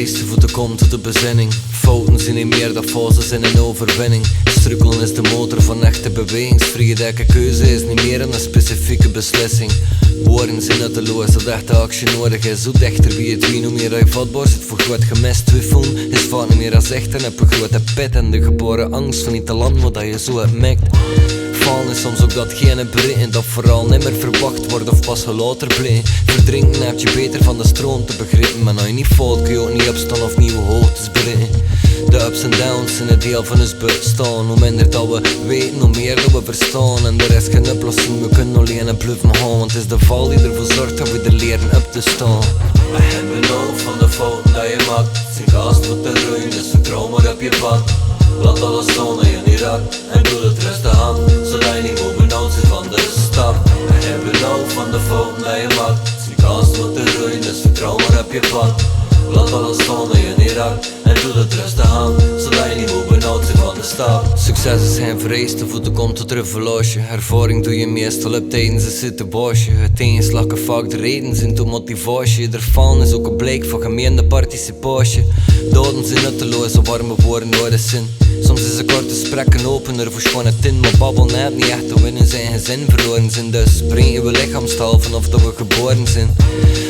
vereiste voor te komen tot de bezinning. Fouten zijn niet meer dan fases in een overwinning. Struggelen is de motor van echte bewegingsvrije. Keuze is niet meer dan een specifieke beslissing. Woorden zijn nutteloos, dat echte actie nodig is. Hoe dichter wie het wie, hoe meer je vatbaar zit voor groot gemist. Twijfelen is vaak niet meer als echt en heb een grote pit. En de geboren angst van niet te land wat je zo hebt mikt. Falen is soms ook datgene bereiken dat vooral niet meer verwacht wordt of pas later blijft. Verdrinken heb je beter van de stroom te begrijpen. Maar als je niet valt kun je ook niet opstaan of nieuwe hoogtes bereiken. De ups en downs zijn een deel van ons bestaan. Hoe minder dat we weten, hoe meer dat we verstaan. En er is geen oplossing, we kunnen alleen een bluffen gaan. Want het is de val die ervoor zorgt dat we er leren op te staan. We hebben nodig van de fouten dat je maakt. Zijn gaast moet te groeien, dus vertrouw maar op je pad. Laat alles staan dat je niet raakt en doe het rustig aan, zodat je niet moet benauwd zijn van de stap. We hebben nodig van de fouten dat je maakt. Zijn gaast moet te groeien, dus vertrouw maar op je pad. Laat alles staan dat je niet raakt en doe het rustig aan, zodat je niet moet benauwd zijn van de stap. Succes is geen vereiste voor de komt tot revolutie. Ervaring doe je meestal op tijdens een situatie. Het tegenslag kan vaak de reden zijn tot motivatie. Ervan is ook een blijk van gemeende participatie. Doden zijn nutteloos, zo warme woorden nodig zijn. Soms is een korte gesprek een opener voor schone tin. Maar babbelen heeft niet echt te winnen, zijn gezin verloren zijn. Dus spreken we lichaamstaal vanaf dat we geboren zijn.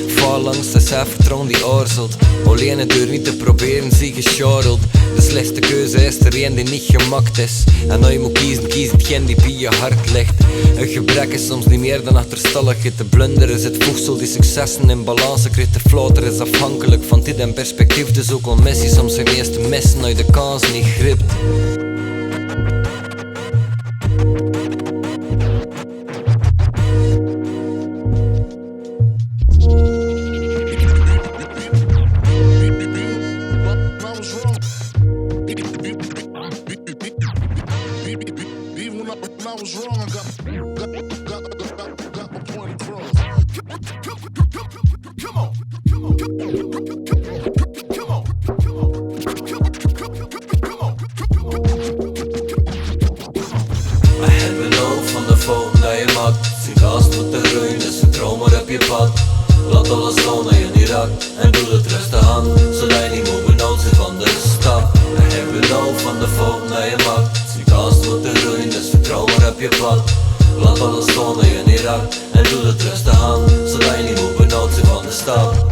Vaar langs de zelfvertrouwen die aarzelt. Alleen het deur niet te proberen, zie gescharreld. De slechtste keuze is er een die niet gemaakt is. En als je moet kiezen, kies hetgeen die bij je hart ligt. Een gebrek is soms niet meer dan achterstalligheid. De blunder is het voedsel die successen in balans krijgt. De flater is afhankelijk van dit en perspectief. Dus ook al missie soms zijn eerste missen als je de kans niet gript. I was wrong, I got my point across. Come on. We hebben nodig van de fouten dat je maakt. Zijn gaast moet te groeien, dus vertrouw maar op je pad. Laat alles staan dat je niet raakt en doe het rustig aan, zodat je niet moet benauwd zijn van de stap. We hebben nodig van de fouten dat je maakt. Zijn gaast moet te groeien, dus vertrouw maar op je pad. Laat alles staan dat je niet raakt en doe het rustig aan, zodat je niet moet benauwd zijn van de stap.